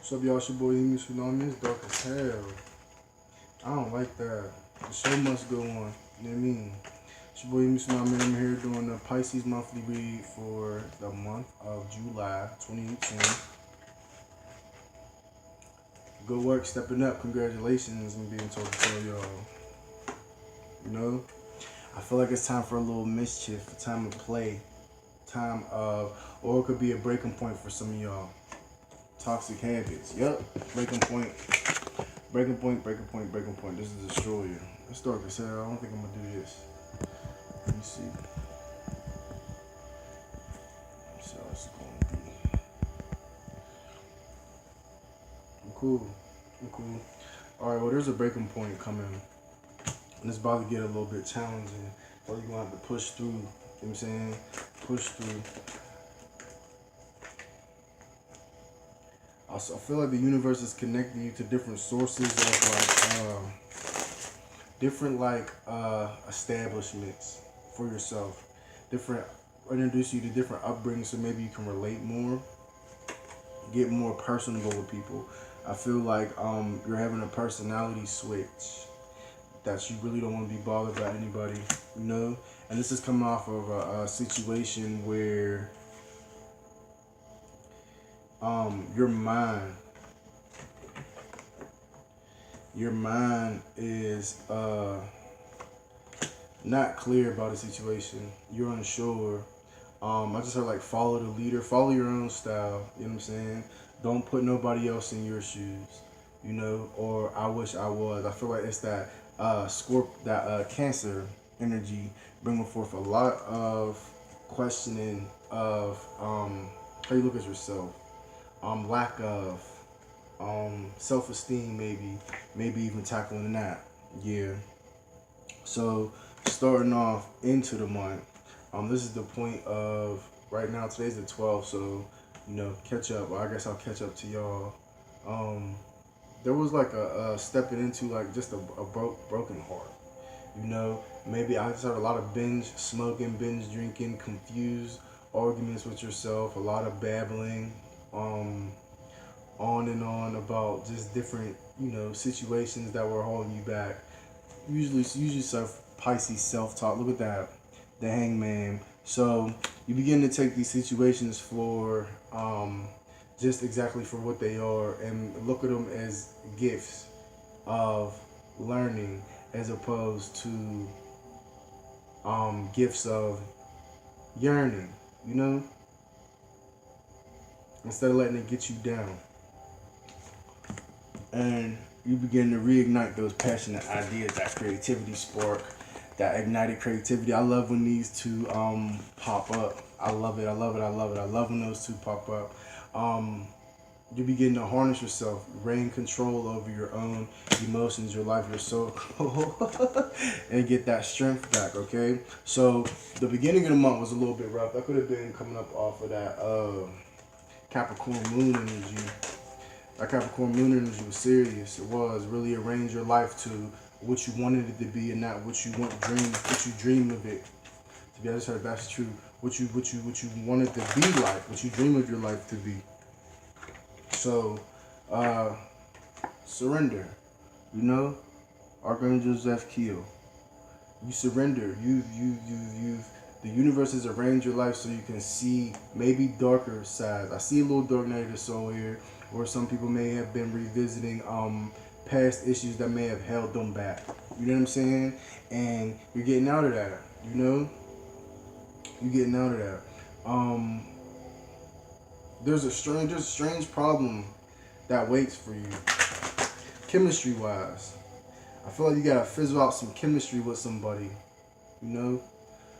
What's up, y'all? It's your boy Emu Tsunami. It's dark as hell. I don't like that. The show must go on. You know what I mean? It's your boy Emu Tsunami. I'm here doing the Pisces monthly read for the month of July 2018. Good work, stepping up. Congratulations on being told to tell y'all. You know? I feel like it's time for a little mischief, a time of play, time of, or it could be a breaking point for some of y'all. Toxic habits. Yep. Breaking point. Breaking point, breaking point, breaking point. This is a destroyer. It's dark as hell. I don't think I'm going to do this. Let me see. That's how it's going to be. I'm cool. I'm cool. Alright, well, there's a breaking point coming. And it's about to get a little bit challenging. So you're going to have to push through. You know what I'm saying? Push through. I feel like the universe is connecting you to different sources of different establishments for yourself. Introduce you to different upbringings so maybe you can relate more, get more personable with people. I feel like you're having a personality switch that you really don't want to be bothered by anybody, you know? And this is coming off of a situation where your mind is not clear about a situation. You're unsure. I just heard like follow the leader, follow your own style. You know what I'm saying? Don't put nobody else in your shoes. You know, or I wish I was. I feel like it's that Cancer energy bringing forth a lot of questioning of how you look at yourself. Lack of self-esteem, maybe even tackling that. Yeah. So starting off into the month, this is the point of right now. Today's the 12th, so you know, catch up. Well, I guess I'll catch up to y'all. There was like a stepping into like just a broken heart. You know, maybe I just had a lot of binge smoking, binge drinking, confused arguments with yourself, a lot of babbling. On and on about just different, you know, situations that were holding you back. Usually Pisces self-talk. Look at that, the Hangman. So you begin to take these situations for just exactly for what they are, and look at them as gifts of learning, as opposed to gifts of yearning. You know, instead of letting it get you down. And you begin to reignite those passionate ideas, that creativity spark, that ignited creativity. I love when these two pop up. I love it. I love it. I love it. I love when those two pop up. You begin to harness yourself, reign control over your own emotions, your life, your soul, and get that strength back. Okay. So the beginning of the month was a little bit rough. That could have been coming up off of that Capricorn moon energy. That Capricorn moon energy was serious. It was really arrange your life to what you wanted it to be and not what you dream of it to be. I just heard that's true. What you wanted to be like, what you dream of your life to be. So surrender. You know, Archangel Zephiel. You surrender. The universe has arranged your life so you can see maybe darker sides. I see a little dark night of the soul here, or some people may have been revisiting past issues that may have held them back. You know what I'm saying? And you're getting out of that. You know? You're getting out of that. There's a strange problem that waits for you. Chemistry wise. I feel like you gotta fizzle out some chemistry with somebody. You know?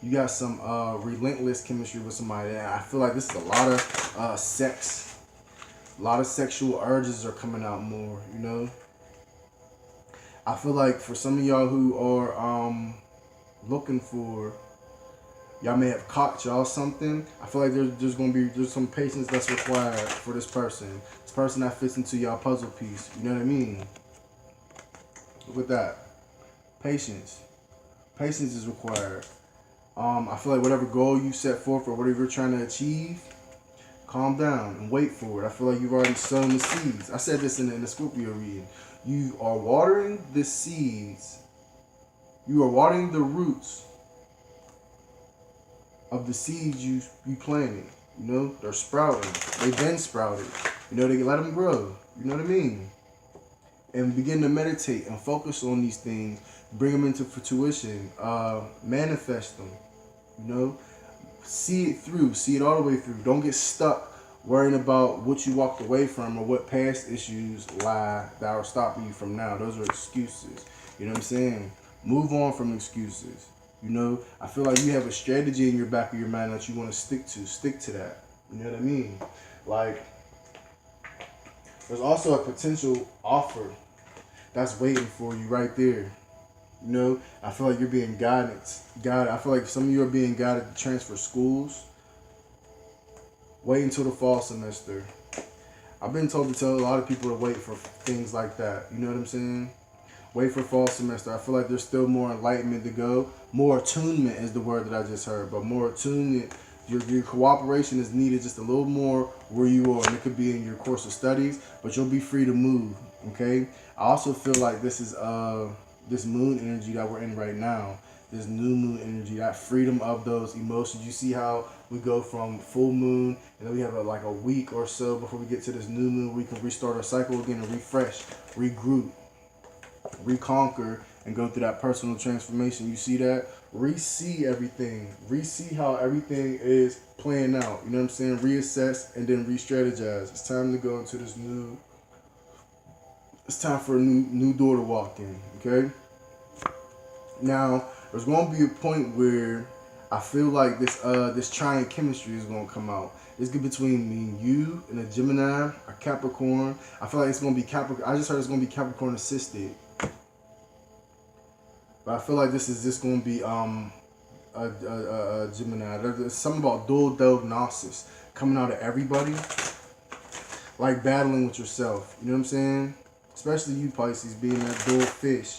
You got some relentless chemistry with somebody. I feel like this is a lot of sex. A lot of sexual urges are coming out more, you know? I feel like for some of y'all who are looking for, y'all may have caught y'all something. I feel like there's some patience that's required for this person. This person that fits into y'all puzzle piece. You know what I mean? Look at that. Patience. Patience is required. I feel like whatever goal you set forth or whatever you're trying to achieve, Calm down and wait for it. I feel like you've already sown the seeds. I said this in the Scorpio reading. You are watering the seeds. You are watering the roots of the seeds you planted. You know, they're sprouting. They've been sprouted. You know, they let them grow. You know what I mean? And begin to meditate and focus on these things. Bring them into fruition. Manifest them. You know? See it through. See it all the way through. Don't get stuck worrying about what you walked away from or what past issues lie that are stopping you from now. Those are excuses. You know what I'm saying? Move on from excuses. You know, I feel like you have a strategy in your back of your mind that you want to stick to. Stick to that. You know what I mean? Like, there's also a potential offer that's waiting for you right there. You know, I feel like you're being guided. I feel like some of you are being guided to transfer schools. Wait until the fall semester. I've been told to tell a lot of people to wait for things like that. You know what I'm saying? Wait for fall semester. I feel like there's still more enlightenment to go. More attunement is the word that I just heard. But more attunement, your cooperation is needed just a little more where you are. And it could be in your course of studies, but you'll be free to move. Okay? I also feel like this is this moon energy that we're in right now. This new moon energy, that freedom of those emotions. You see how we go from full moon and then we have like a week or so before we get to this new moon. We can restart our cycle again and refresh, regroup, reconquer, and go through that personal transformation. You see that? Re-see everything. Re-see how everything is playing out. You know what I'm saying? Reassess and then re-strategize. It's time to go into this new... It's time for a new door to walk in. Okay? Now, there's going to be a point where I feel like this trying chemistry is going to come out. It's good between me and you and a Gemini, a Capricorn. I feel like it's going to be Capricorn. I just heard it's going to be Capricorn assisted. But I feel like this is just going to be a Gemini. There's something about dual diagnosis coming out of everybody. Like battling with yourself. You know what I'm saying? Especially you, Pisces, being that dual fish.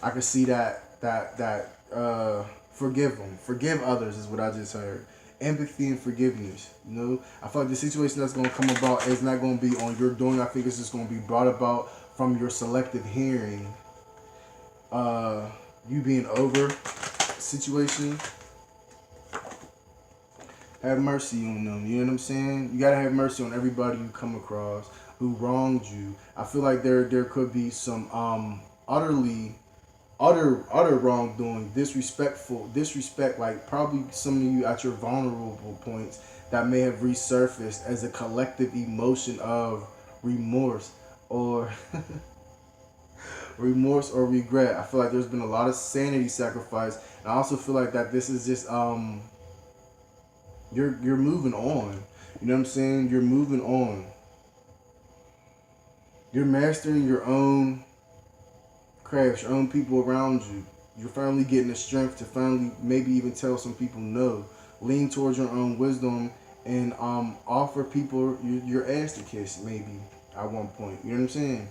I can see that forgive them. Forgive others is what I just heard. Empathy and forgiveness. You know? I feel like the situation that's going to come about is not going to be on your doing. I think it's just going to be brought about from your selective hearing. You being over situation. Have mercy on them. You know what I'm saying? You gotta have mercy on everybody you come across who wronged you. I feel like there could be some utter wrongdoing, disrespect, like probably some of you at your vulnerable points that may have resurfaced as a collective emotion of remorse or regret. I feel like there's been a lot of sanity sacrifice. And I also feel like that this is just you're moving on. You know what I'm saying? You're moving on. You're mastering your own crafts, your own people around you. You're finally getting the strength to finally maybe even tell some people no. Lean towards your own wisdom and offer people your ass to kiss maybe at one point. You know what I'm saying?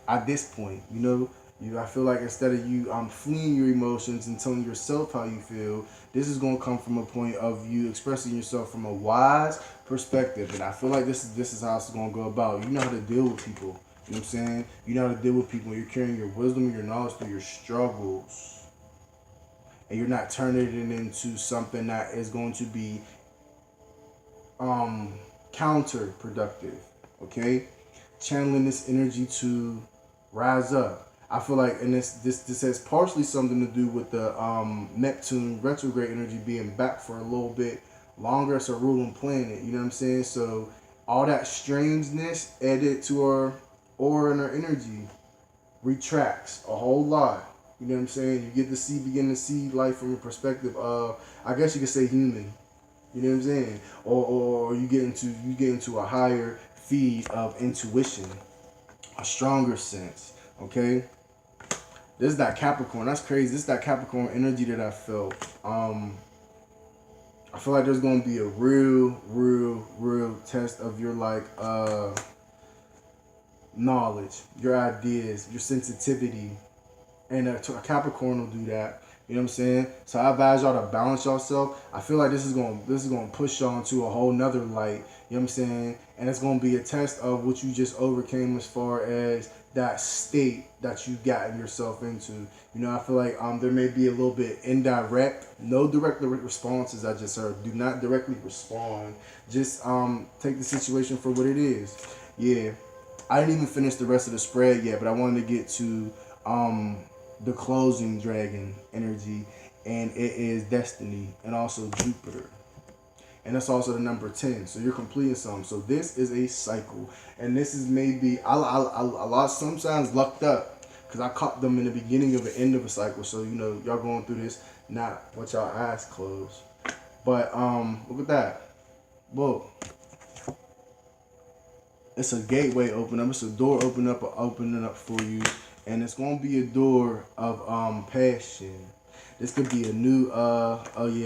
At this point, you know, I feel like instead of you fleeing your emotions and telling yourself how you feel, this is going to come from a point of you expressing yourself from a wise perspective. And I feel like this is how it's going to go about. You know how to deal with people. You know what I'm saying? You know how to deal with people. You're carrying your wisdom and your knowledge through your struggles. And you're not turning it into something that is going to be counterproductive. Okay? Channeling this energy to rise up. I feel like, and this has partially something to do with the Neptune retrograde energy being back for a little bit longer. It's a ruling planet. You know what I'm saying? So all that strangeness added to our aura and our energy retracts a whole lot. You know what I'm saying? You get to begin to see life from a perspective of, I guess you could say, human. You know what I'm saying? Or you get into a higher feed of intuition, a stronger sense. Okay? This is that Capricorn. That's crazy. This is that Capricorn energy that I felt. I feel like there's going to be a real test of your knowledge, your ideas, your sensitivity. And a Capricorn will do that. You know what I'm saying? So I advise y'all to balance yourself. I feel like this is gonna push y'all into a whole nother light. You know what I'm saying? And it's gonna be a test of what you just overcame as far as that state that you gotten yourself into. You know, I feel like there may be a little bit indirect, no direct responses. I just heard. Do not directly respond. Just take the situation for what it is. Yeah, I didn't even finish the rest of the spread yet, but I wanted to get to the closing dragon energy, and it is destiny and also Jupiter. And that's also the number 10. So you're completing something. So this is a cycle. And this is maybe, a lot sometimes lucked up because I caught them in the beginning of the end of a cycle. So, you know, y'all going through this, not with y'all eyes closed. But look at that. Whoa. It's a gateway open up. It's a door opening up for you. And it's going to be a door of passion. This could be a new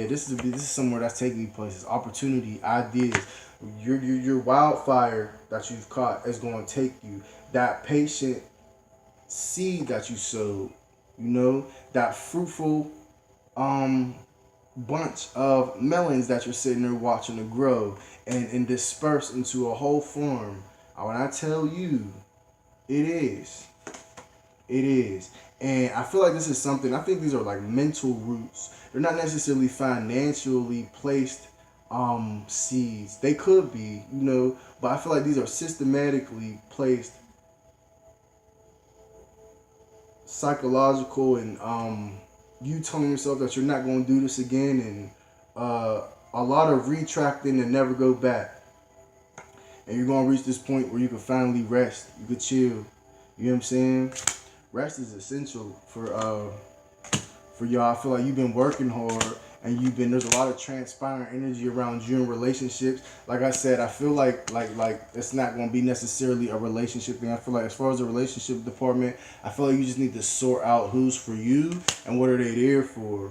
this is somewhere that's taking you places, opportunity, ideas. Your wildfire that you've caught is going to take you. That patient seed that you sowed, you know, that fruitful bunch of melons that you're sitting there watching to grow and disperse into a whole farm. When I tell you, it is. It is. And I feel like this is something, I think these are like mental roots. They're not necessarily financially placed seeds. They could be, you know, but I feel like these are systematically placed psychological and you telling yourself that you're not going to do this again, and a lot of retracting and never go back. And you're going to reach this point where you can finally rest. You can chill. You know what I'm saying? Rest is essential for y'all. I feel like you've been working hard and there's a lot of transpiring energy around you in relationships. Like I said, I feel like it's not going to be necessarily a relationship thing. I feel like as far as the relationship department, I feel like you just need to sort out who's for you and what are they there for.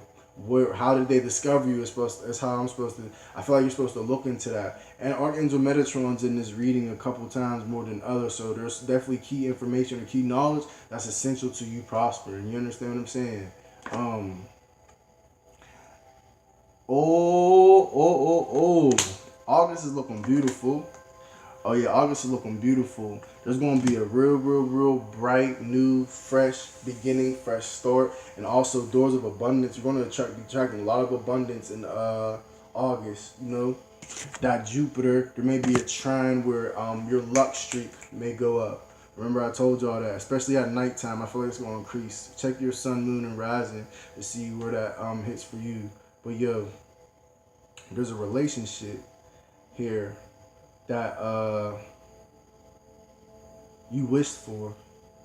How did they discover you? That's how I'm supposed to. I feel like you're supposed to look into that. And Archangel Metatron's in this reading a couple times more than others, so there's definitely key information or key knowledge that's essential to you prospering. You understand what I'm saying? August is looking beautiful. Oh yeah, August is looking beautiful. There's going to be a real bright, new, fresh beginning, fresh start, and also doors of abundance. You're going to be attracting a lot of abundance in August. You know, that Jupiter, there may be a trine where your luck streak may go up. Remember I told y'all that, especially at nighttime, I feel like it's going to increase. Check your sun, moon, and rising to see where that hits for you. But yo, there's a relationship here that you wished for.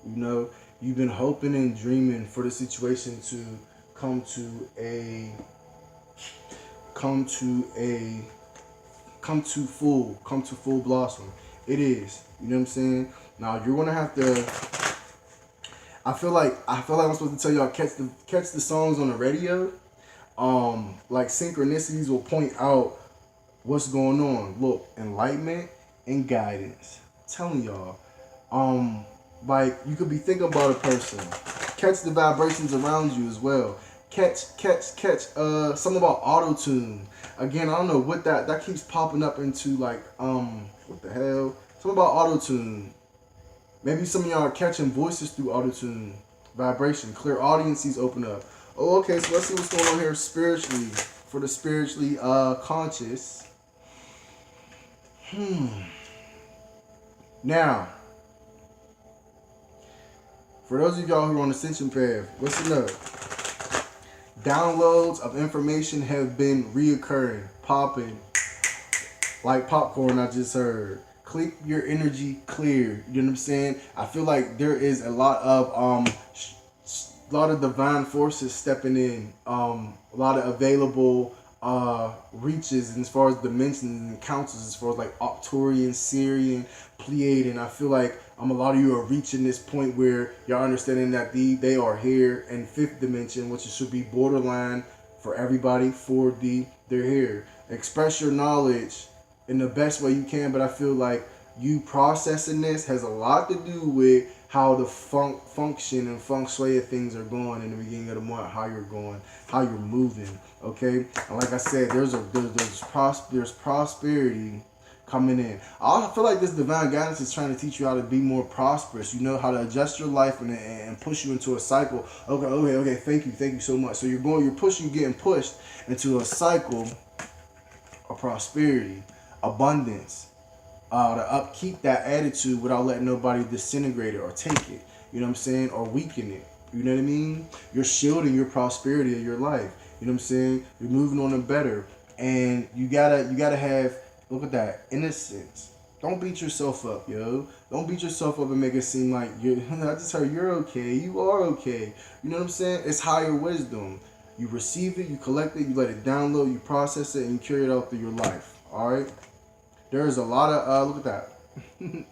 You know, you've been hoping and dreaming for the situation to come to full blossom. It is. You know what I'm saying? Now you're gonna have to. I feel like I'm supposed to tell y'all catch the songs on the radio. Like synchronicities will point out what's going on. Look, enlightenment and guidance. I'm telling y'all. Like you could be thinking about a person. Catch the vibrations around you as well. Catch something about auto-tune. Again, I don't know what that keeps popping up into, like what the hell? Something about auto-tune. Maybe some of y'all are catching voices through auto-tune. Vibration. Clear audiences open up. Oh, okay, so let's see what's going on here spiritually. For the spiritually conscious. Now, for those of y'all who are on the Ascension path, listen up. Downloads of information have been reoccurring, popping like popcorn. I just heard. Keep your energy clear. You know what I'm saying? I feel like there is a lot of divine forces stepping in. A lot of available reaches, and as far as dimensions and councils, as far as like Arcturian, Syrian, Pleiadian. I feel like a lot of you are reaching this point where y'all understanding that they are here in 5th dimension, which should be borderline for everybody. 4D, they're here. Express your knowledge in the best way you can, but I feel like you processing this has a lot to do with how the function and feng shui of things are going in the beginning of the month, how you're going, how you're moving, okay? And like I said, there's prosperity coming in. I feel like this divine guidance is trying to teach you how to be more prosperous. You know, how to adjust your life and push you into a cycle. Okay. Thank you so much. So you're getting pushed into a cycle of prosperity, abundance. To upkeep that attitude without letting nobody disintegrate it or take it. You know what I'm saying? Or weaken it. You know what I mean? You're shielding your prosperity of your life. You know what I'm saying? You're moving on to better. And you gotta have, look at that, innocence. Don't beat yourself up, yo. Don't beat yourself up and make it seem like I just heard you're okay. You are okay. You know what I'm saying? It's higher wisdom. You receive it, you collect it, you let it download, you process it, and you carry it out through your life. Alright? There is a lot of, look at that.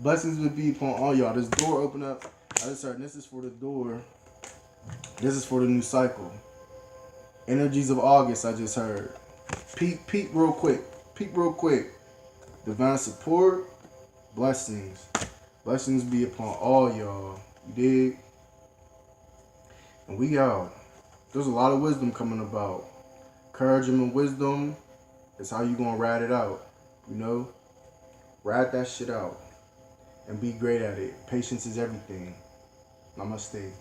Blessings would be upon all y'all. This door open up. I just heard this is for the door. This is for the new cycle. Energies of August, I just heard. Peep real quick. Peep real quick. Divine support. Blessings. Blessings be upon all y'all. You dig? And we out. There's a lot of wisdom coming about. Courage and wisdom is how you gonna ride it out. You know? Ride that shit out. And be great at it. Patience is everything. Namaste.